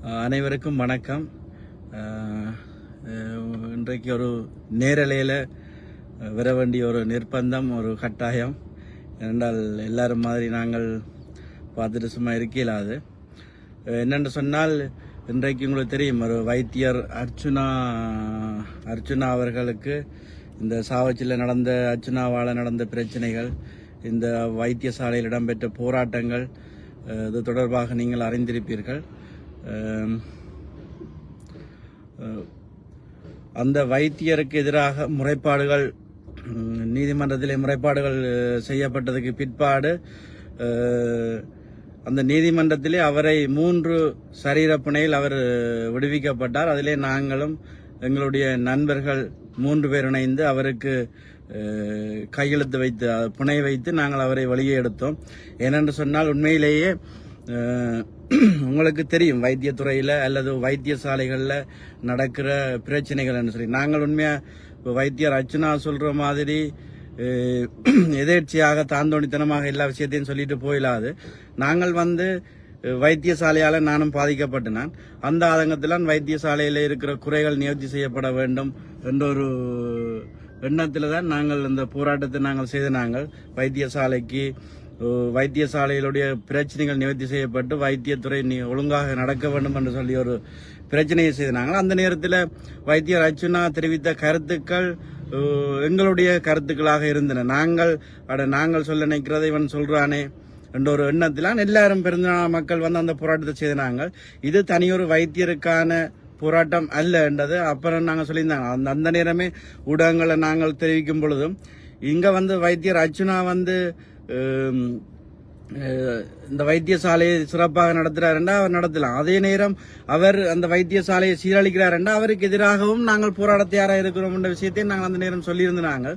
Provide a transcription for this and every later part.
அனைவருக்கும் வணக்கம். இன்றைக்கு ஒரு நேரலையில் வர வேண்டிய ஒரு நிர்பந்தம், ஒரு கட்டாயம். என்றால் எல்லாரும் மாதிரி நாங்கள் பார்த்துட்டு சும்மா இருக்கலாது. என்னென்று சொன்னால், இன்றைக்கு உங்களுக்கு தெரியும், ஒரு வைத்தியர் அர்ச்சுனா அவர்களுக்கு இந்த சாவச்சியில் நடந்த, அர்ச்சுனாவால் நடந்த பிரச்சனைகள், இந்த வைத்தியசாலையில் இடம்பெற்ற போராட்டங்கள், இது தொடர்பாக நீங்கள் அறிந்திருப்பீர்கள். அந்த வைத்தியருக்கு எதிராக முறைப்பாடுகள், நீதிமன்றத்திலே முறைப்பாடுகள் செய்யப்பட்டதுக்கு பிற்பாடு அந்த நீதிமன்றத்திலே அவரை 3 சரீரப்பிணையில் அவர் விடுவிக்கப்பட்டார். அதிலே நாங்களும் எங்களுடைய நண்பர்கள் 3 பேர் இணைந்து அவருக்கு கையெழுத்து வைத்து, புனை வைத்து நாங்கள் அவரை வெளியே எடுத்தோம். ஏனென்று சொன்னால், உண்மையிலேயே உங்களுக்கு தெரியும், வைத்தியத்துறையில் அல்லது வைத்தியசாலைகளில் நடக்கிற பிரச்சனைகள் சொல்லி நாங்கள் உண்மையாக வைத்தியர் அர்ச்சுனா சொல்கிற மாதிரி எதேர்ச்சியாக தாந்தோணித்தனமாக எல்லா விஷயத்தையும் சொல்லிட்டு போயிடாது. நாங்கள் வைத்தியசாலையால் நானும் பாதிக்கப்பட்டேன். அந்த ஆதங்கத்தில் வைத்தியசாலையில் இருக்கிற குறைகள் நிவர்த்தி செய்யப்பட வேண்டும் என்ற ஒரு எண்ணத்தில் தான் நாங்கள் இந்த போராட்டத்தை நாங்கள் செய்த. வைத்தியசாலைகளுடைய பிரச்சனைகள் நிவர்த்தி செய்யப்பட்டு வைத்தியத்துறை ஒழுங்காக நடக்க வேண்டும் என்று சொல்லி ஒரு பிரச்சனையை செய்தாங்க. அந்த நேரத்தில் வைத்தியர் அர்ச்சுனா தெரிவித்த கருத்துக்கள் எங்களுடைய கருத்துக்களாக இருந்தன. நாங்கள் சொல்ல நினைக்கிறதை இவன் சொல்றானே என்ற ஒரு எண்ணத்திலான் எல்லாரும் பெருந்தான மக்கள் அந்த போராட்டத்தை செய்தாங்க. இது தனியொரு வைத்தியருக்கான போராட்டம் அல்ல என்றது அப்புறம் நாங்கள் சொல்லியிருந்தாங்க. அந்த நேரமே ஊடகங்களை நாங்கள் தெரிவிக்கும் பொழுதும், இங்க வைத்தியர் அர்ச்சுனா இந்த வைத்தியசாலையை சிறப்பாக நடத்துறாருண்டா அவர் நடத்தலாம். அதே நேரம் அவர் அந்த வைத்தியசாலையை சீரழிக்கிறாருண்டா அவருக்கு எதிராகவும் நாங்கள் போராட தயாராக இருக்கிறோம் என்ற விஷயத்தையும் நாங்கள் அந்த நேரம் சொல்லியிருந்தாங்க.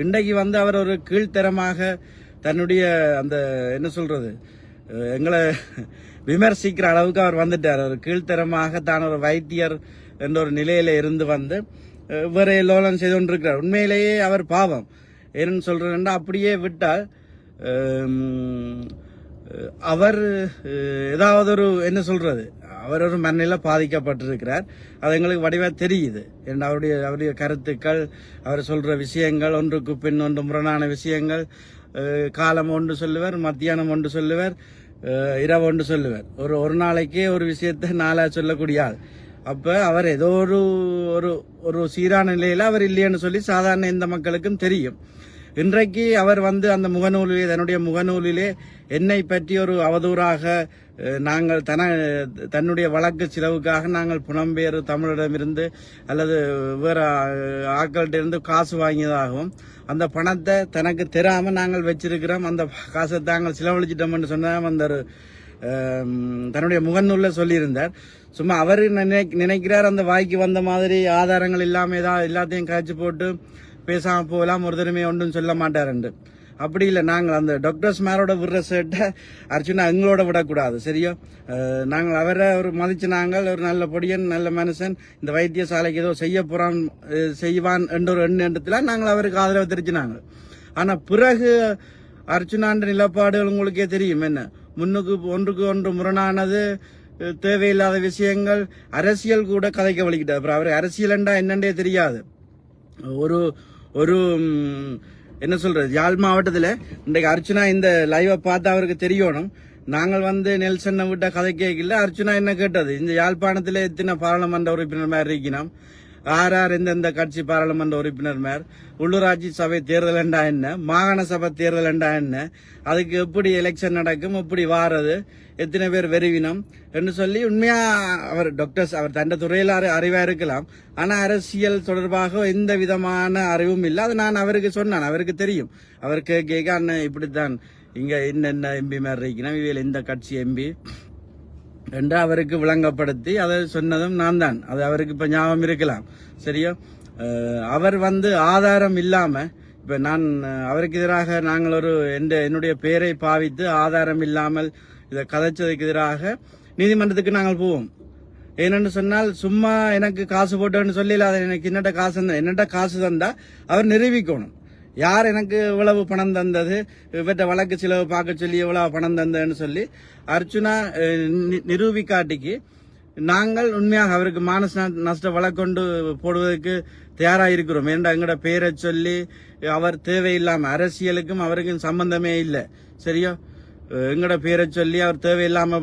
இன்றைக்கு அவர் ஒரு கீழ்த்தரமாக தன்னுடைய அந்த என்ன சொல்றது, எங்களை விமர்சிக்கிற அளவுக்கு அவர் வந்துட்டார். ஒரு கீழ்த்தரமாக தான் ஒரு வைத்தியர் என்ற ஒரு நிலையில இருந்து வேற எல்லோரும் செய்து கொண்டிருக்கிறார். உண்மையிலேயே அவர் பாவம். ஏன்னு சொல்றேன்னா, அப்படியே விட்டால் அவர் ஏதாவது ஒரு என்ன சொல்றது, அவர் ஒரு மண்ணில பாதிக்கப்பட்டிருக்கிறார். அது எங்களுக்கு வடிவா தெரியுது. அவருடைய கருத்துக்கள், அவர் சொல்ற விஷயங்கள், ஒன்றுக்கு பின் ஒன்று முரணான விஷயங்கள், காலம் ஒன்று சொல்லுவார், மத்தியானம் ஒன்று சொல்லுவார், இரவு ஒன்று சொல்லுவார். ஒரு நாளைக்கே ஒரு விஷயத்தை 4 சொல்லக்கூடிய ஆள். அப்ப அவர் ஏதோ ஒரு சீரான நிலையில அவர் இல்லைன்னு சொல்லி சாதாரண எந்த மக்களுக்கும் தெரியும். இன்றைக்கு அவர் அந்த முகநூலிலே, தன்னுடைய முகநூலிலே என்னை பற்றி ஒரு அவதூறாக, நாங்கள் தன்னுடைய வழக்கு செலவுக்காக நாங்கள் புலம்பெயர் தமிழிடமிருந்து அல்லது வேற ஆட்கள்கிட்ட இருந்து காசு வாங்கியதாகவும், அந்த பணத்தை தனக்கு தெரியாம நாங்கள் வச்சிருக்கிறோம், அந்த காசை தாங்கள் செலவழிச்சிட்டோம்னு சொன்ன தன்னுடைய முகநூல்ல சொல்லியிருந்தார். சும்மா அவர் நினைக்கிறார் அந்த வாய்க்கு வந்த மாதிரி ஆதாரங்கள் இல்லாம எல்லாத்தையும் காய்ச்சி போட்டு பேசாம போகலாம், ஒரு தடவை ஒன்றும் சொல்ல மாட்டாருண்டு. அப்படி இல்லை. நாங்கள் அந்த டாக்டர்ஸ் மேரோட விடுற சேட்டை அர்ச்சுனா எங்களோட விடக்கூடாது, சரியா? நாங்கள் அவரை ஒரு மதிச்சு, நாங்கள் ஒரு நல்ல பொடியன், நல்ல மனுஷன், இந்த வைத்தியசாலைக்கு ஏதோ செய்வான் என்ற ஒரு எண்ணத்துல நாங்கள் அவருக்கு ஆதரவு தெரிஞ்சினாங்க. ஆனா பிறகு அர்ச்சுனான்ற நிலப்பாடுகள் உங்களுக்கே தெரியும். என்ன, ஒன்றுக்கு ஒன்று முரணானது, தேவையில்லாத விஷயங்கள், அரசியல் கூட கதைக்க வலிக்கிட்டார். அப்புறம் அவர் அரசியல்ண்டா என்னண்டே தெரியாது. ஒரு என்ன சொல்றது, யாழ் மாவட்டத்தில் இன்றைக்கு அர்ச்சுனா இந்த லைவை பார்த்து அவருக்கு தெரியணும். நாங்கள் நெல்சனை விட்ட கதை கேட்கல. அர்ச்சுனா என்ன கேட்டது, இந்த யாழ்ப்பாணத்தில் எத்தனை பாராளுமன்ற உறுப்பினர் மேல் இருக்கணும், யார் எந்தெந்த கட்சி பாராளுமன்ற உறுப்பினர் மேல், உள்ளூராட்சி சபை தேர்தல் என்றா என்ன, மாகாண சபை தேர்தல் என்றா என்ன, அதுக்கு எப்படி எலெக்ஷன் நடக்கும், எப்படி வாரது, எத்தனை பேர் வெறுவினம் என்று சொல்லி, உண்மையா அவர் டாக்டர்ஸ், அவர் தண்ட துறையில் அறிவா இருக்கலாம், ஆனா அரசியல் தொடர்பாக எந்த விதமான அறிவும் இல்லை. அது நான் அவருக்கு சொன்னான், அவருக்கு தெரியும். அவருக்கு கேட்க, அண்ணன் இப்படித்தான் இங்க என்னென்ன எம்பி மேல் இருக்கணும், இவையில் இந்த கட்சி எம்பி என்று அவருக்கு விளங்கப்படுத்தி அதை சொன்னதும் நான் தான். அது அவருக்கு இப்ப ஞாபகம் இருக்கலாம், சரியா? அவர் ஆதாரம் இல்லாம, இப்ப நான் அவருக்கு எதிராக நாங்கள் என்னுடைய பெயரை பாவித்து ஆதாரம் இல்லாமல் இதை கதைச்சதுக்கு எதிராக நீதிமன்றத்துக்கு நாங்கள் போவோம். ஏனென்று சொன்னால், சும்மா எனக்கு காசு போட்டோன்னு சொல்லி, அதை எனக்கு என்னட்ட காசு தந்தா அவர் நிரூபிக்கணும். யார் எனக்கு இவ்வளவு பணம் தந்தது, இவற்றை வழக்கு செலவு பார்க்க சொல்லி இவ்வளவு பணம் தந்ததுன்னு சொல்லி அர்ச்சுனா நிரூபிக்காட்டிக்கு நாங்கள் உண்மையாக அவருக்கு மானச நஷ்ட வழக்கொண்டு போடுவதற்கு தயாராக இருக்கிறோம். ஏன்டா எங்கட பேரை சொல்லி அவர் தேவையில்லாம அரசியலுக்கும் அவருக்கும் சம்பந்தமே இல்லை. சரியா, எங்கட பேரை சொல்லி அவர் தேவையில்லாம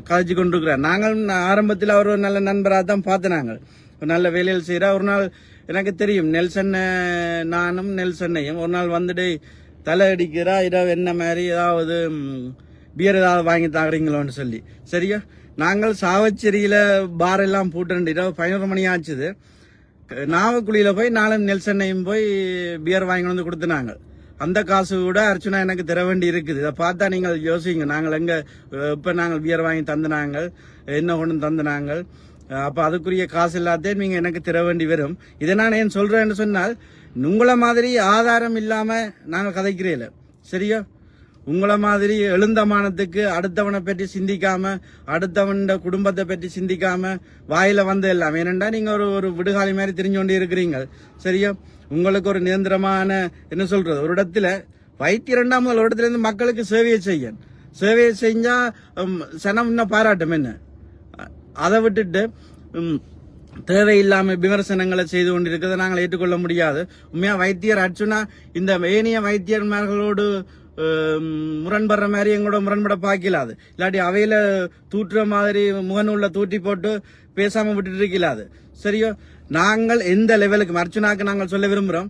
கதைச்சு கொண்டிருக்கிறார். நாங்கள் ஆரம்பத்தில் அவர் ஒரு நல்ல நண்பராக தான் பார்த்து நாங்கள் ஒரு நல்ல வேலையில் செய்கிறார். ஒரு நாள் எனக்கு தெரியும் நெல்சன் நானும் நெல்சன்னையும் ஒரு நாள் வந்துட்டு தலை அடிக்கிறா இரவு என்ன மாதிரி ஏதாவது பியர் ஏதாவது வாங்கி தாக்குறீங்களோன்னு சொல்லி. சரியா, நாங்கள் சாவச்சேரியில பார் எல்லாம் போட்டு இரவு 11 மணி ஆச்சுது. நாவக்குழியில போய் நானும் நெல்சன்னையும் போய் பியர் வாங்கி வந்து கொடுத்துனாங்க. அந்த காசு கூட அர்ச்சனா எனக்கு தர வேண்டி இருக்குது. இதை பார்த்தா நீங்கள் யோசிங்க, நாங்கள் எங்க இப்ப நாங்கள் பியர் வாங்கி தந்துனாங்க, என்ன கொண்டு தந்துனாங்க. அப்ப அதுக்குரிய காசு எல்லாத்தையும் நீங்க எனக்கு தர வேண்டி வரும். இதை நான் ஏன் சொல்றேன்னு சொன்னால், உங்களை மாதிரி ஆதாரம் இல்லாம நாங்கள் கதைக்கிறேன். சரியா, உங்களை மாதிரி எழுந்தமானத்துக்கு அடுத்தவனை பற்றி சிந்திக்காம அடுத்தவன் குடும்பத்தை பற்றி சிந்திக்காம வாயில வந்து எல்லாம் ஏனென்றா நீங்க ஒரு விடுகாலி மாதிரி தெரிஞ்சு கொண்டே இருக்கிறீங்க. சரியா, உங்களுக்கு ஒரு நிரந்தரமான என்ன சொல்றது ஒரு இடத்துல வைத்திய 2வது ஒரு இடத்துல இருந்து மக்களுக்கு சேவையை செஞ்சா சனம் இன்னும் பாராட்டும் என்ன. அதை விட்டுட்டு தேவையில்லாம விமர்சனங்களை செய்து கொண்டிருக்கிறத நாங்கள் ஏற்றுக்கொள்ள முடியாது. உண்மையா வைத்தியர் அர்ச்சுனா இந்த ஏனைய வைத்தியர்மார்களோடு முரண்படுற மாதிரி எங்களோட முரண்பட பாக்கலாது. இல்லாட்டி அவையில தூட்டுற மாதிரி முகநூல்ல தூட்டி போட்டு பேசாம விட்டுட்டு இருக்கலாது. சரியோ, நாங்கள் எந்த லெவலுக்கும் அர்ச்சுனாக்கு நாங்கள் சொல்ல விரும்புறோம்,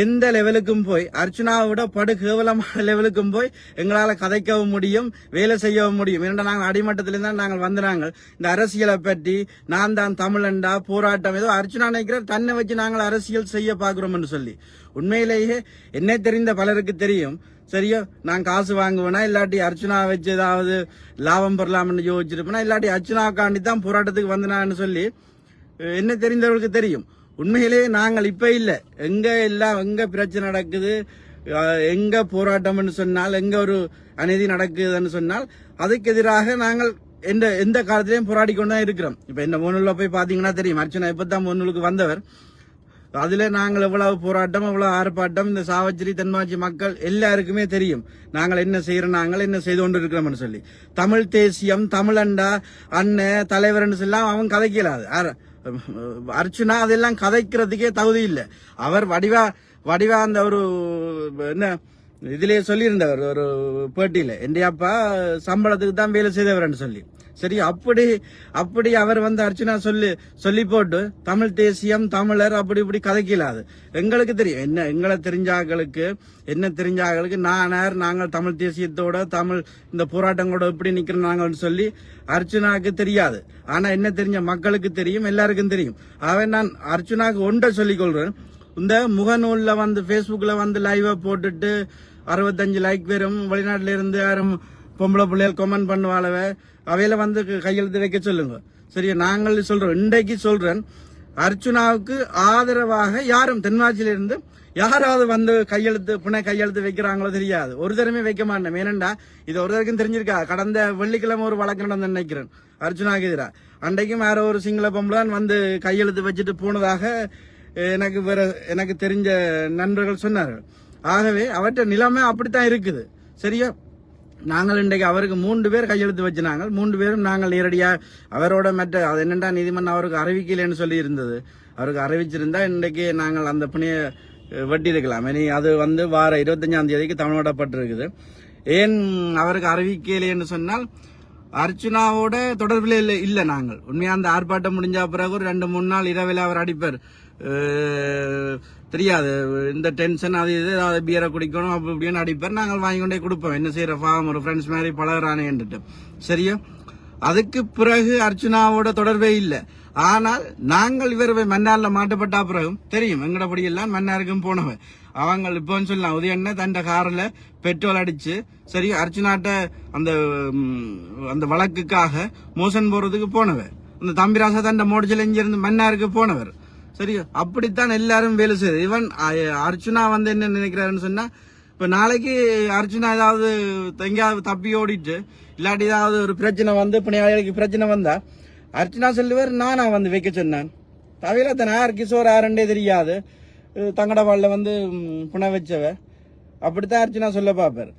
எந்த லெவலுக்கும் போய் அர்ச்சுனாவை விட படு கேவலமான லெவலுக்கும் போய் எங்களால கதைக்கவும் முடியும், வேலை செய்யவும் முடியும். ஏன்னா நாங்கள் அடிமட்டத்திலிருந்து தான் நாங்கள் வந்துறாங்க. இந்த அரசியலை பற்றி நான் தான் தமிழண்டா போராட்டம் ஏதோ அர்ச்சுனா நினைக்கிற தன்னை வச்சு நாங்கள் அரசியல் செய்ய பாக்குறோம்னு சொல்லி. உண்மையிலேயே என்னை தெரிந்த பலருக்கு தெரியும். சரியா, நான் காசு வாங்குவேனா இல்லாட்டி அர்ச்சனா வச்சு ஏதாவது லாபம் பெறலாம்னு யோசிச்சிருப்பேனா இல்லாட்டி அர்ச்சனாக்காண்டி தான் போராட்டத்துக்கு வந்தனான்னு சொல்லி என்ன தெரிந்தவர்களுக்கு தெரியும். உண்மையிலேயே நாங்கள் இப்ப இல்ல, எங்க பிரச்சனை நடக்குது, எங்க போராட்டம்னு சொன்னால், எங்க ஒரு அநீதி நடக்குதுன்னு சொன்னால் அதுக்கு எதிராக நாங்கள் எந்த காலத்திலையும் போராடி கொண்டுதான் இருக்கிறோம். இப்ப இந்த முன்னூல்ல போய் பாத்தீங்கன்னா தெரியும், அர்ச்சனா இப்பதான் முன்னூலுக்கு வந்தவர். அதுல நாங்கள் எவ்வளவு போராட்டம் எவ்வளவு ஆர்ப்பாட்டம் இந்த சாவச்சேரி தென்மாச்சி மக்கள் எல்லாருக்குமே தெரியும் நாங்கள் என்ன செய்யறோம், நாங்கள் என்ன செய்து கொண்டு இருக்கிறோம்னு சொல்லி. தமிழ் தேசியம் தமிழண்டா அண்ணன் தலைவர்னு சொல்லலாம் அவன் கதைக்கலாது. அர்ச்சுனா அதெல்லாம் கதைக்கிறதுக்கே தகுதி இல்லை. அவர் வடிவா அந்த ஒரு என்ன இதுலயே சொல்லியிருந்தவர் ஒரு பேட்டியில, என்டையாப்பா சம்பளத்துக்கு தான் வேலை செய்தவர்னு சொல்லி. சரி, அப்படி அவர் வந்து அர்ச்சனா சொல்லி போட்டு தமிழ் தேசியம் தமிழர் அப்படி இப்படி கதைக்கலாது. எங்களுக்கு தெரியும் என்ன, எங்களை தெரிஞ்சாங்களுக்கு நாங்கள் தமிழ் தேசியத்தோட தமிழ் இந்த போராட்டங்களோட எப்படி நிக்கிறோம் நாங்கள்னு சொல்லி அர்ச்சனாக்கு தெரியாது. ஆனா என்ன தெரிஞ்ச மக்களுக்கு தெரியும், எல்லாருக்கும் தெரியும். நான் அர்ச்சனாக்கு ஒன்றை சொல்லிக் கொள்றேன், இந்த முகநூல்ல வந்து பேஸ்புக்ல வந்து லைவா போட்டுட்டு 65 லைக் வரும், வெளிநாட்டுல இருந்து யாரும் பொம்பளை பிள்ளைகள் கமெண்ட் பண்ணுவாளவ அவையில வந்து கையெழுத்து வைக்க சொல்லுங்க. சரியா, நாங்கள் சொல்றோம், இன்றைக்கு சொல்றேன், அர்ச்சுனாவுக்கு ஆதரவாக யாரும் தென்மாச்சியில இருந்து யாராவது வந்து கையெழுத்து வைக்கிறாங்களோ தெரியாது. ஒரு தரமே வைக்க மாட்டேன். ஏனண்டா இது ஒரு தரக்கும் தெரிஞ்சிருக்கா, கடந்த வெள்ளிக்கிழமை ஒரு வழக்கு நடந்து நினைக்கிறேன் அர்ச்சுனாவுக்கு எதிராக. அன்றைக்கும் வேற ஒரு சிங்கள பொம்பளான் வந்து கையெழுத்து வச்சுட்டு போனதாக எனக்கு தெரிஞ்ச நண்பர்கள் சொன்னார்கள். ஆகவே அவற்ற நிலைமை அப்படித்தான் இருக்குது. சரியா, நாங்கள் இன்றைக்கு அவருக்கு 3 பேர் கையெழுத்து வச்சுனாங்க. 3 பேரும் நாங்கள் நேரடியா அவரோட அது என்னண்டா நீதிமன்றம் அவருக்கு அறிவிக்கலன்னு சொல்லி இருந்தது. அவருக்கு அறிவிச்சிருந்தா இன்றைக்கு நாங்கள் அந்த பணியை வெட்டி இருக்கலாம். இனி அது வந்து வார 25ஆம் தேதிக்கு தமிழ்நாடப்பட்டிருக்குது. ஏன் அவருக்கு அறிவிக்கலைன்னு சொன்னால், அர்ச்சுனாவோட தொடர்பில் இல்லை. நாங்கள் உண்மையா அந்த ஆர்ப்பாட்டம் முடிஞ்ச பிறகு ஒரு 2-3 நாள் இரவில் அவர் அடிப்பார். தெரியாது இந்த டென்ஷன் அது இது ஏதாவது பியரை குடிக்கணும் அப்படி இப்படின்னு அடிப்பார். நாங்கள் வாங்கி கொண்டே கொடுப்போம். என்ன செய்யற ஃபார்ம் ஒரு ஃப்ரெண்ட்ஸ் மாதிரி பழகிறானேன்ட்டு. சரியா, அதுக்கு பிறகு அர்ச்சுனாவோட தொடர்பே இல்லை. ஆனால் நாங்கள் இவர் மன்னார்ல மாட்டப்பட்ட பிறகும் தெரியும் எங்கடப்படி எல்லாம் மன்னாருக்கும் போனவன். அவங்க இப்போ சொல்லலாம் உதயண்ண தண்ட காரில் பெட்ரோல் அடிச்சு சரி அர்ச்சுனாட்ட அந்த வழக்குக்காக மோசன் போறதுக்கு போனவர். அந்த தம்பிராசா தண்ட மோடிச்சல் இருந்து மன்னாருக்கு போனவர். சரி, அப்படித்தான் எல்லாரும் வேலை செய்யுது. ஈவன் அர்ச்சுனா வந்து என்ன நினைக்கிறாருன்னு சொன்னா, இப்ப நாளைக்கு அர்ச்சுனா ஏதாவது எங்கேயாவது தப்பி ஓடிட்டு இல்லாட்டி ஏதாவது ஒரு பிரச்சனை வந்து பிணையாளிகளுக்கு பிரச்சனை வந்தா அர்ச்சனா செல்லுவர் நானா வந்து வைக்க சொன்னேன். தவிர தன் யார் கிஷோர் யாருண்டே தெரியாது, தங்கடவாள்ல வந்து புன வச்சவ. அப்படித்தான் அர்ச்சனா சொல்ல பார்ப்பார்.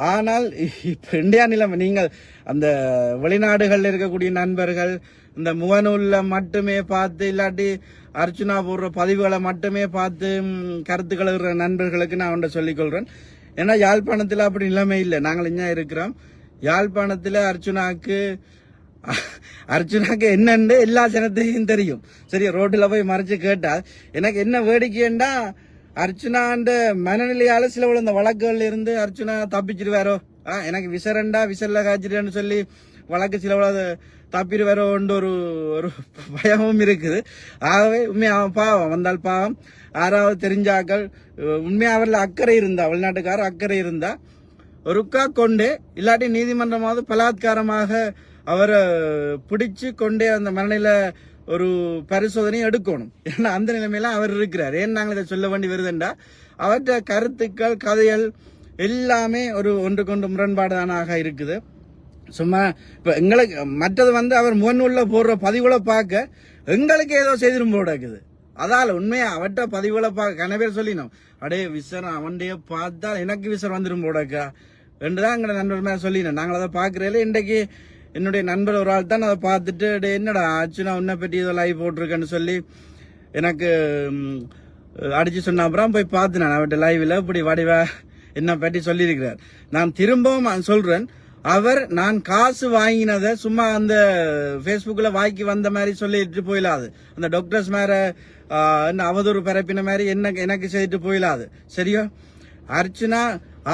ஆனால் இப்ப இந்தியா நிலைமை நீங்கள் அந்த வெளிநாடுகளில் இருக்கக்கூடிய நண்பர்கள் இந்த முகநூல்ல மட்டுமே பார்த்து இல்லாட்டி அர்ச்சுனா போடுற பதிவுகளை மட்டுமே பார்த்து கருத்துக்கள் இருக்கிற நண்பர்களுக்கு நான் ஒன்றை சொல்லிக்கொள்றேன். ஏன்னா யாழ்ப்பாணத்தில் அப்படி நிலைமை இல்லை. நாங்கள் இங்கே இருக்கிறோம். யாழ்ப்பாணத்தில் அர்ச்சுனாக்கு என்னன்னு எல்லா ஜனத்தையும் தெரியும். சரி, ரோட்டில் போய் மறைச்சு கேட்டால் எனக்கு என்ன வேடிக்கைண்டா அர்ச்சுனாண்ட மனநிலையால சில இந்த வழக்குகள் இருந்து அர்ச்சுனா தப்பிச்சிருவாரோ, எனக்கு விசரண்டா விசல்ல காய்ச்சிருன்னு சொல்லி வழக்கு சில தப்பிடுவாரோன்ற ஒரு பயமும் இருக்குது. ஆகவே உண்மையா பாவம் வந்தால் பாவம். யாராவது தெரிஞ்சாக்கள் உண்மையா அவரில் அக்கறை இருந்தா, வெளிநாட்டுக்காரர் அக்கறை இருந்தா ஒருக்கா கொண்டு இல்லாட்டி நீதிமன்றமாவது பலாத்காரமாக அவரை பிடிச்சு கொண்டே அந்த மனநில ஒரு பரிசோதனையும் எடுக்கணும். ஏன்னா அந்த நிலைமையில அவர் இருக்கிறார். ஏன் நாங்கள் இதை சொல்ல வேண்டி வருதுண்டா அவற்ற கருத்துக்கள் கதைகள் எல்லாமே ஒன்றுக்கொண்டு முரண்பாடானாக இருக்குது. சும்மா இப்ப எங்களுக்கு மற்றது அவர் முகநூல்ல போடுற பதிவுகளை பார்க்க எங்களுக்கு ஏதோ செய்திரும் போடாக்குது. அதால உண்மையா அவற்ற பதிவுகளை பார்க்க கன பேர் சொல்லினோம், அடே விசர் அவன்டைய பார்த்தா எனக்கு விசர் வந்துடும் போடாக்கா என்றுதான் எங்களை நண்பர் மேல சொல்லினோம். நாங்கள் அதை பார்க்கறதுல இன்றைக்கு என்னுடைய நண்பர் ஒரு ஆள் தான் அதை பார்த்துட்டு என்னடா ஆச்சுன்னா உன்னை பற்றி ஏதோ லைவ் போட்டிருக்கேன்னு சொல்லி எனக்கு அடிச்சு சொன்ன அப்புறம் போய் பார்த்து நான் அவர்கிட்ட லைவ்ல இப்படி வடிவா என்ன பற்றி சொல்லியிருக்கிறார். நான் திரும்பவும் சொல்றேன், அவர் நான் காசு வாங்கினதை சும்மா அந்த பேஸ்புக்ல வாங்கி வந்த மாதிரி சொல்லிட்டு போயிடாது. அந்த டாக்டர்ஸ் மேல அவதூறு பரப்பின மாதிரி எனக்கு செய்துட்டு போயிடாது. சரியா? அர்ச்சுனா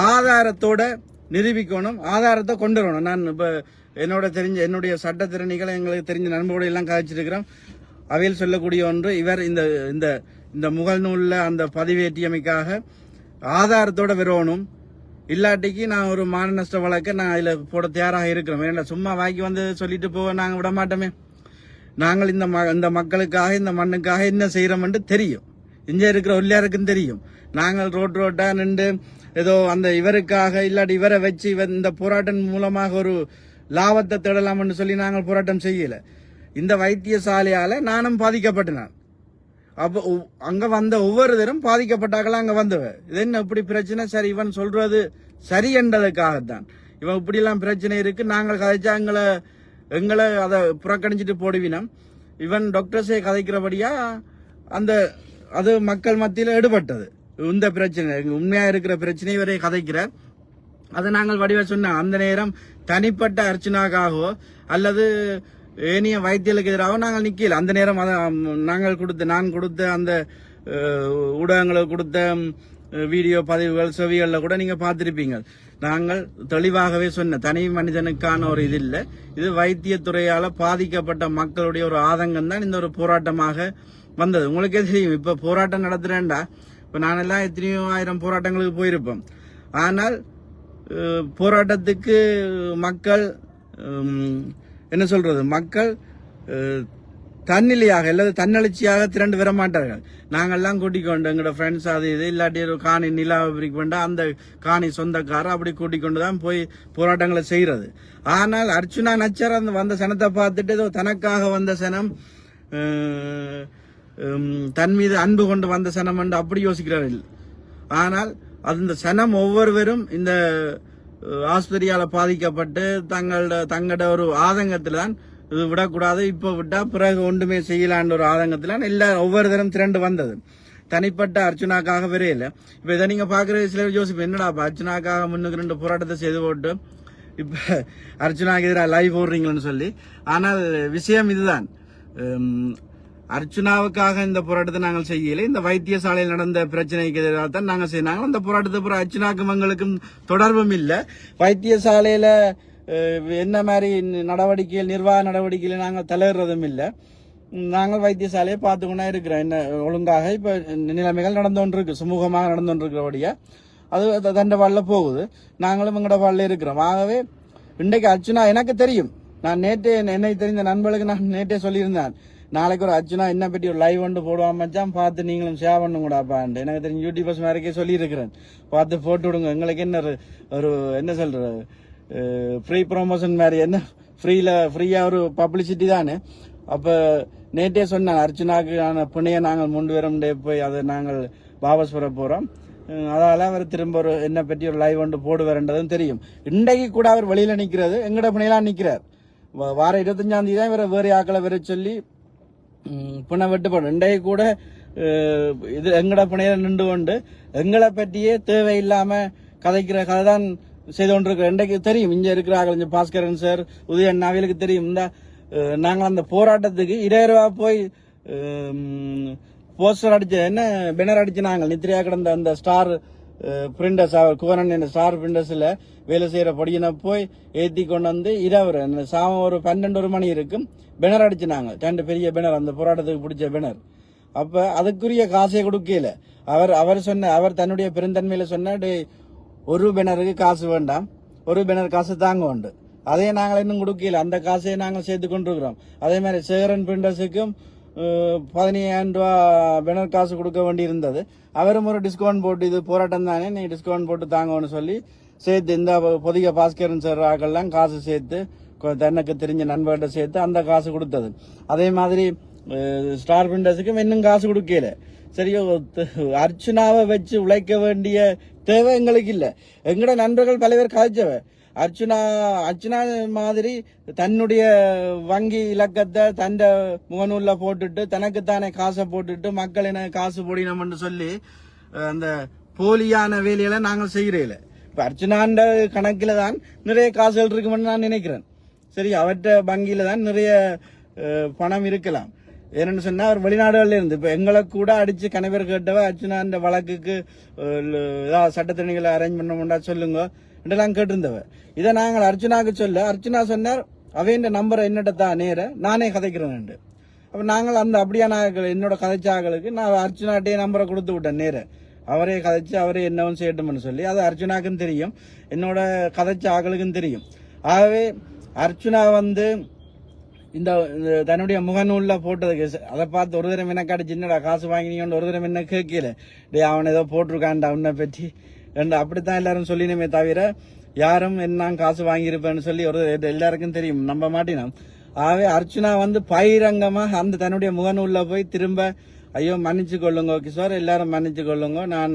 ஆதாரத்தோட நிரூபிக்கணும், ஆதாரத்தை கொண்டு வரணும். நான் இப்ப என்னுடைய சட்டத்திறனிகளை எங்களுக்கு தெரிஞ்ச நண்பரோடு எல்லாம் கதைச்சிருக்கிறோம். அவையில் சொல்லக்கூடிய ஒன்று, இவர் இந்த இந்த இந்த முகநூல்ல அந்த பதிவேற்றியமைக்காக ஆதாரத்தோட வரணும். இல்லாட்டிக்கு நான் ஒரு மான நஷ்ட வழக்க நான் இதுல போட தயாராக இருக்கிறோம். ஏன்னா சும்மா வாங்கி வந்து சொல்லிட்டு போக நாங்க விட மாட்டோமே. நாங்கள் இந்த மக்களுக்காக இந்த மண்ணுக்காக என்ன செய்யறோம்னு தெரியும். இங்க இருக்கிற எல்லாருக்கும் தெரியும். நாங்கள் ரோட்டா நின்று ஏதோ அந்த இவருக்காக இல்லாட்டி இவரை வச்சு இந்த போராட்டம் மூலமாக ஒரு லாபத்தை தேடலாம்னு சொல்லி நாங்கள் போராட்டம் செய்யல. இந்த வைத்தியசாலையால நானும் பாதிக்கப்பட்டேன். அப்போ அங்க வந்த ஒவ்வொருத்தரும் பாதிக்கப்பட்டாங்களா அங்க வந்தவ. இது என்ன இப்படி பிரச்சனை? சரி, இவன் சொல்றது சரி என்றதுக்காகத்தான். இவன் இப்படி எல்லாம் பிரச்சனை இருக்கு, நாங்கள் கதைச்சா எங்களை அதை புறக்கணிச்சிட்டு போடுவினம். இவன் டாக்டர்ஸே கதைக்கிறபடியா அது மக்கள் மத்தியில எடுபட்டது. இந்த பிரச்சனை உண்மையா இருக்கிற பிரச்சனை இவரை கதைக்கிறார். அதை நாங்கள் வடிவ சொன்ன அந்த நேரம் தனிப்பட்ட அர்ச்சனாக்காகவோ அல்லது ஏனைய வைத்தியர்களுக்கு எதிராக நாங்கள் நிக்கல. அந்த நேரம் நான் கொடுத்த அந்த ஊடகங்களுக்கு கொடுத்த வீடியோ பதிவுகள் செவிகளில் கூட நீங்க பார்த்திருப்பீங்க. நாங்கள் தெளிவாகவே சொன்ன தனி மனிதனுக்கான ஒரு இது இல்லை, இது வைத்தியத்துறையால பாதிக்கப்பட்ட மக்களுடைய ஒரு ஆதங்கம் தான் இந்த ஒரு போராட்டமாக வந்தது. உங்களுக்கே தெரியும், இப்ப போராட்டம் நடத்துறேன்டா, இப்ப நானெல்லாம் எத்தனையோ ஆயிரம் போராட்டங்களுக்கு போயிருப்போம். ஆனால் போராட்டத்துக்கு மக்கள் என்ன சொல்றது, மக்கள் தன்னிலையாக அல்லது தன்னெழுச்சியாக திரண்டு வர மாட்டார்கள். நாங்கள்லாம் கூட்டிக் கொண்டு எங்களோட ஃப்ரெண்ட்ஸ் அது இது இல்லாட்டி ஒரு காணி நிலாவிரிக்கு வேண்டாம் அந்த காணி சொந்தக்காரர் அப்படி கூட்டிக் கொண்டுதான் போய் போராட்டங்களை செய்யறது. ஆனால் அர்ச்சுனா நச்சர் அந்த வந்த சனத்தை பார்த்துட்டு ஏதோ தனக்காக வந்த சனம், தன் மீது அன்பு கொண்டு வந்த சனம் என்று அப்படி யோசிக்கிறார்கள். ஆனால் அந்த சனம் ஒவ்வொருவரும் இந்த ஆஸ்பத்திரியால பாதிக்கப்பட்டு தங்களோட ஒரு ஆதங்கத்துல தான் இது விடக்கூடாது, இப்ப விட்டா பிறகு ஒன்றுமே செய்யலான்ற ஒரு ஆதங்கத்துல எல்லாரும் ஒவ்வொரு தரம் திரண்டு வந்தது. தனிப்பட்ட அர்ச்சுனாக்காக வரையில. இப்ப இதை நீங்க பாக்குற சில யோசிப்பு, என்னடா அர்ச்சுனாக்காக 3 போராட்டத்தை செய்து போட்டு இப்ப அர்ச்சுனாக்கு எதிராக லைவ் போடுறீங்களன்னு சொல்லி. ஆனால் விஷயம் இதுதான், அர்ச்சுனாவுக்காக இந்த போராட்டத்தை நாங்கள் செய்யல. இந்த வைத்தியசாலையில் நடந்த பிரச்சனைக்கு எதிராக தான் நாங்கள் செய்யறாங்க. அந்த போராட்டத்தை பிறகு அர்ச்சுனாக்கும் எங்களுக்கும் தொடர்பும் இல்லை. வைத்தியசாலையில என்ன மாதிரி நடவடிக்கைகள், நிர்வாக நடவடிக்கைகள் நாங்கள் தலையிடுறதும் இல்லை. நாங்கள் வைத்தியசாலையை பார்த்துக்கொண்டா இருக்கிறோம். என்ன ஒழுங்காக இப்ப நிலைமைகள் நடந்து கொண்டிருக்கு, சுமூகமாக நடந்து கொண்டிருக்கிறபடியா அது தண்டவாள போகுது. நாங்களும் எங்களோட வாழ இருக்கிறோம். ஆகவே இன்றைக்கு அர்ச்சுனா எனக்கு தெரியும், நான் நேற்றே என்னை தெரிந்த நண்பர்களுக்கு நான் நேற்றே சொல்லியிருந்தேன், நாளைக்கு ஒரு அர்ச்சுனா என்ன பற்றி ஒரு லைவ் ஒன்று போடுவான் மச்சான், பார்த்து நீங்களும் ஷேர் பண்ணுங்கடாப்பான்ட்டு. எனக்கு தெரிஞ்ச யூடியூபர்ஸ் மாதிரிக்கே சொல்லியிருக்கிறேன், பார்த்து போட்டு விடுங்க. எங்களுக்கு என்ன ஒரு என்ன சொல்றது ஃப்ரீ ப்ரொமோஷன் மாதிரி, என்ன ஃப்ரீயா ஒரு பப்ளிசிட்டி தானே. அப்ப நேற்றே சொன்னாங்க, அர்ச்சுனாக்கு பிணைய நாங்கள் 3 பேரும் போய் அதை நாங்கள் வாபஸ் பெற போறோம். அதால அவர் திரும்ப ஒரு என்ன பற்றி ஒரு லைவ் ஒன்று போடுவார்ன்றதும் தெரியும். இன்றைக்கு கூட அவர் வெளியில நிக்கிறது எங்கட பிணையெல்லாம் நிக்கிறார். வார 25ஆம் தேதி தான் இவரை வேறு ஆக்களை வர சொல்லி பிணை வெட்டுப்படும். இன்றைக்கு கூட இது எங்கட பிணையில நின்று கொண்டு எங்களை பற்றியே தேவையில்லாம கதைக்கிற கதை தான் செய்து கொண்டிருக்கிற. இன்றைக்கு தெரியும் இங்க இருக்கிறார்கள் இந்த பாஸ்கரன் சார் உதயன் அவைகளுக்கு தெரியும். இந்த நாங்கள் அந்த போராட்டத்துக்கு 20 ரூபா போய் போஸ்டர் அடிச்ச என்ன பேனர் அடிச்சு நாங்கள் நித்திரையா கிடந்த அந்த ஸ்டார் பிரிண்டர்ஸ் அவர் குவரன் ஸ்டார் பிரிண்டர்ஸ்ல வேலை செய்யற படியின போய் ஏத்தி கொண்டு வந்து இரவு சாமம் ஒரு 12 மணி இருக்கும் பேனர் அடிச்சு நாங்க 2 பெரிய பேனர் அந்த போராட்டத்துக்கு பிடிச்ச பேனர். அப்ப அதுக்குரிய காசை கொடுக்கல. அவர் தன்னுடைய பெருந்தன்மையில சொன்ன ஒரு பேனருக்கு காசு வேண்டாம், ஒரு பேனர் காசு தாங்க உண்டு. அதே நாங்கள் இன்னும் கொடுக்கல, அந்த காசையை நாங்கள் சேர்த்து கொண்டிருக்கிறோம். அதே மாதிரி சேகரன் பிரிண்டர்ஸுக்கும் 15,000 ரூபா பேனர் காசு கொடுக்க வேண்டி இருந்தது. அவரும் ஒரு டிஸ்கவுண்ட் போட்டு இது போராட்டம் தானே நீ டிஸ்கவுண்ட் போட்டு தாங்கன்னு சொல்லி சேர்த்து இந்த புதிய பாஸ்கரன் சார் ஆக்கெல்லாம் காசு சேர்த்து தனக்கு தெரிஞ்ச நண்பர்கிட்ட சேர்த்து அந்த காசு கொடுத்தது. அதே மாதிரி ஸ்டார் பிரிண்டர்ஸுக்கும் இன்னும் காசு கொடுக்கல. சரியோ அர்ச்சுனாவை வச்சு உழைக்க வேண்டிய தேவை எங்களுக்கு இல்லை. எங்கட நண்பர்கள் பல பேர் கதைச்சவ அர்ச்சுனா மாதிரி தன்னுடைய வங்கி இலக்கத்தை தன் முகநூல்ல போட்டுட்டு தனக்குத்தானே காசை போட்டுட்டு மக்கள் என்ன காசு போடினோம்னு சொல்லி அந்த போலியான வேலையில நாங்கள் செய்கிறேன். இப்ப அர்ச்சுனாண்ட கணக்கில தான் நிறைய காசுகள் இருக்குமென்னு நான் நினைக்கிறேன். சரி, அவற்ற வங்கியில தான் நிறைய பணம் இருக்கலாம். ஏன்னு சொன்னா அவர் வெளிநாடுகள்ல இருந்து இப்ப எங்களை கூட அடிச்சு கணவர் கேட்டவ அர்ச்சுனா அந்த வழக்குக்கு ஏதாவது சட்டத்திணிகளை அரேஞ்ச் பண்ண சொல்லுங்க என்றெல்லாம் கேட்டிருந்தவ. இதை நாங்கள் அர்ச்சுனாக்கு சொல்ல அர்ச்சுனா சொன்னார் அவையின் நம்பரை என்னட்ட தான் நேர நானே கதைக்கிறேன். அப்ப நாங்கள் அந்த அப்படியான என்னோட கதைச்சாக்களுக்கு நான் அர்ச்சுனாட்டே நம்பரை கொடுத்து விட்டேன் நேர. அவரே கதைச்சு அவரே என்னவும் செய்யட்டும்னு சொல்லி அது அர்ச்சுனாக்கும் தெரியும், என்னோட கதைச்ச ஆக்களுக்கும் தெரியும். ஆகவே அர்ச்சுனா இந்த தன்னுடைய முகநூல்ல போட்டதுக்கு அதை பார்த்து ஒரு தரம் என்ன காட்டு சின்னடா காசு வாங்கினீங்கன்னு ஒரு தரம் என்ன கேட்கல. அவன் ஏதோ போட்டிருக்கான்டா அவனை பற்றி அப்படித்தான் எல்லாரும் சொல்லினமே தவிர யாரும் என்ன காசு வாங்கியிருப்பேன்னு சொல்லி ஒரு எல்லாருக்கும் தெரியும், நம்ப மாட்டினோம். ஆகவே அர்ச்சுனா பகிரங்கமாக அந்த தன்னுடைய முகநூல்ல போய் திரும்ப ஐயோ மன்னிச்சு கொள்ளுங்க கிஷோர், எல்லாரும் மன்னிச்சு கொள்ளுங்க, நான்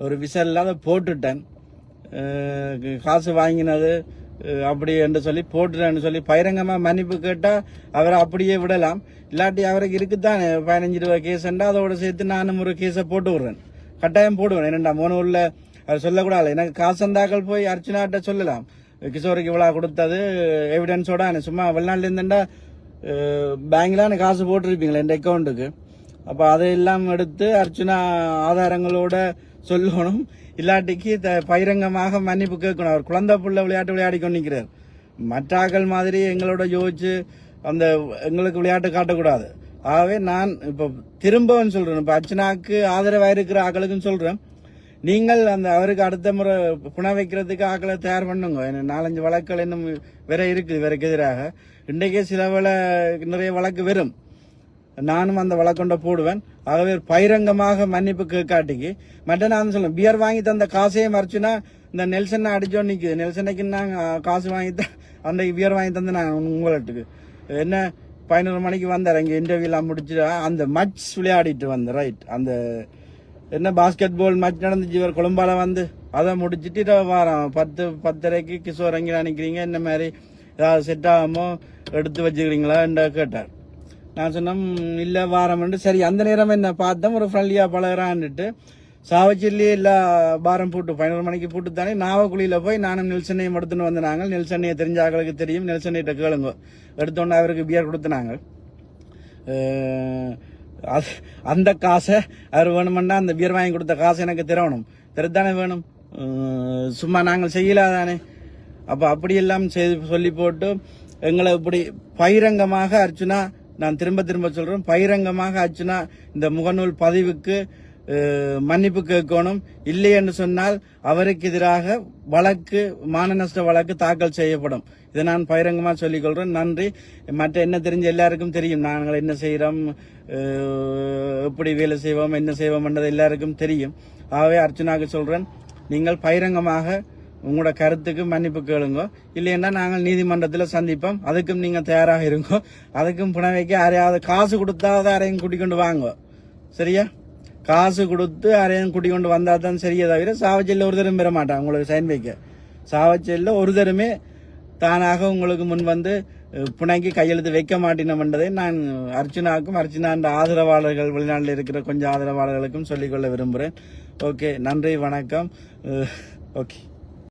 ஒரு விசல் இல்லாத போட்டுட்டேன், காசு வாங்கினது அப்படி என்று சொல்லி போட்டுறேன்னு சொல்லி பகிரங்கமா மன்னிப்பு கேட்டா அவரை அப்படியே விடலாம். இல்லாட்டி அவருக்கு இருக்குத்தான் 15 ரூபாய் கேஸ்ண்டா அதோட சேர்த்து நானும் ஒரு கேஸை போட்டு விடுறேன், கட்டாயம் போடுவேன். என்னண்டா முகநூல்ல அவர் சொல்லக்கூடாது. எனக்கு காசந்தாக்கள் போய் அர்ச்சுனாட்ட சொல்லலாம் கிஷோருக்கு இவ்வளவு கொடுத்தது எவிடன்ஸோட. சும்மா வெளிநாட்டுல இருந்துட்டா பேங்க்ல காசு போட்டிருப்பீங்களா என் அக்கௌண்ட்டுக்கு, அப்ப அதையெல்லாம் எடுத்து அர்ச்சுனா ஆதாரங்களோட சொல்லணும். இல்லாட்டிக்கு பகிரங்கமாக மன்னிப்பு கேட்கணும். அவர் குழந்தை புள்ள விளையாட்டு விளையாடி கொண்டிருக்கிறார். மற்றாக்கள் மாதிரி எங்களோட யோசிச்சு அந்த எங்களுக்கு விளையாட்டு காட்டக்கூடாது. ஆகவே நான் இப்ப திரும்பவும் சொல்றேன், இப்ப அர்ச்சனாக்கு ஆதரவா இருக்கிற ஆக்களுக்கும் சொல்றேன், நீங்கள் அந்த அவருக்கு அடுத்த முறை புன வைக்கிறதுக்கு ஆக்களை தயார் பண்ணுங்க. 4-5 வழக்குகள் இன்னும் வேற இருக்குது இவருக்கு எதிராக. இன்றைக்கே சில நிறைய வழக்கு வரும், நானும் அந்த வழக்கொண்ட போடுவேன். ஆகவே பகிரங்கமாக மன்னிப்பு கேட்காட்டிக்கு மற்ற நான் சொல்லுவேன், பியர் வாங்கி தந்த காசையே மறைச்சுன்னா இந்த நெல்சனை அடிச்சோ நிக்குது. நெல்சனைக்கு நாங்க காசு வாங்கி அந்த பியர் வாங்கி தந்து நான் உங்களுக்கு என்ன 11 மணிக்கு வந்தார் இங்க இன்டர்வியூலாம் முடிச்சு அந்த மட்ச் விளையாடிட்டு வந்தேன். ரைட், அந்த என்ன பாஸ்கெட் பால் மேட்ச் நடந்துச்சு இவர் கொழும்பால அதை முடிச்சுட்டு வாரம் 10:30க்கு கிஷோர் அங்கே நினைக்கிறீங்க, என்ன மாதிரி ஏதாவது செட் ஆகாமோ எடுத்து வச்சுக்கிறீங்களா என்று கேட்டார். நான் சொன்னேன் இல்ல வாரம். சரி, அந்த நேரம் என்ன பார்த்தோம் ஒரு ஃப்ரெண்ட்லியா பழகிறான்ட்டு சாவச்சிலேயே எல்லா பாரம் போட்டு 11 மணிக்கு போட்டு தானே நாவக்குழியில போய் நானும் நெல்சனையும் எடுத்துன்னு வந்தாங்க. நெல்சனையை தெரிஞ்ச ஆக்களுக்கு தெரியும், நெல்சனையிட்ட கேளுங்க. எடுத்தோன்னு அவருக்கு பியர் கொடுத்துனாங்க. அந்த காசை அவர் வேணுமெண்டா அந்த பியர் வாங்கி கொடுத்த காசை எனக்கு தரணும், தரத்தானே வேணும், சும்மா நாங்கள் செய்யலாதானே. அப்ப அப்படியெல்லாம் சொல்லி போட்டு எங்களை இப்படி பகிரங்கமாக அர்ச்சுனா, நான் திரும்ப திரும்ப சொல்றேன், பகிரங்கமாக அர்ச்சுனா இந்த முகநூல் பதிவுக்கு மன்னிப்பு கேட்கணும். இல்லை என்று சொன்னால் அவருக்கு எதிராக வழக்கு, மான நஷ்ட வழக்கு தாக்கல் செய்யப்படும். இதை நான் பகிரங்கமா சொல்லிக் கொள்றேன். நன்றி. மற்ற என்ன தெரிஞ்ச எல்லாருக்கும் தெரியும், நாங்கள் என்ன செய்யறோம், எப்படி வேலை செய்வோம், என்ன செய்வோம் என்றது எல்லாருக்கும் தெரியும். ஆகவே அர்ச்சனாக்கு சொல்றேன், நீங்கள் பகிரங்கமாக உங்களோட கருத்துக்கு மன்னிப்பு கேளுங்க. இல்லைன்னா நாங்கள் நீதிமன்றத்தில் சந்திப்போம், அதுக்கும் நீங்க தயாராக இருங்க. அதுக்கும் புனவைக்கு யாரையாவது காசு கொடுத்தாவது யாரையும் கூட்டிக் கொண்டு வாங்க, சரியா? காசு கொடுத்து யாரையும் குடி கொண்டு வந்தா தான் சரியே தவிர சாவச்செல்ல ஒரு தரம் பெற மாட்டான் உங்களுக்கு சைன் வைக்க. சாவச்செல்ல ஒரு தரமே தானாக உங்களுக்கு முன் வந்து புனைக்கு கையெழுத்து வைக்க மாட்டினோம்ன்றதை நான் அர்ச்சனாவுக்கும் அர்ச்சனான்ற ஆதரவாளர்கள் வெளிநாட்டில் இருக்கிற கொஞ்சம் ஆதரவாளர்களுக்கும் சொல்லிக்கொள்ள விரும்புகிறேன். ஓகே, நன்றி, வணக்கம். ஓகே.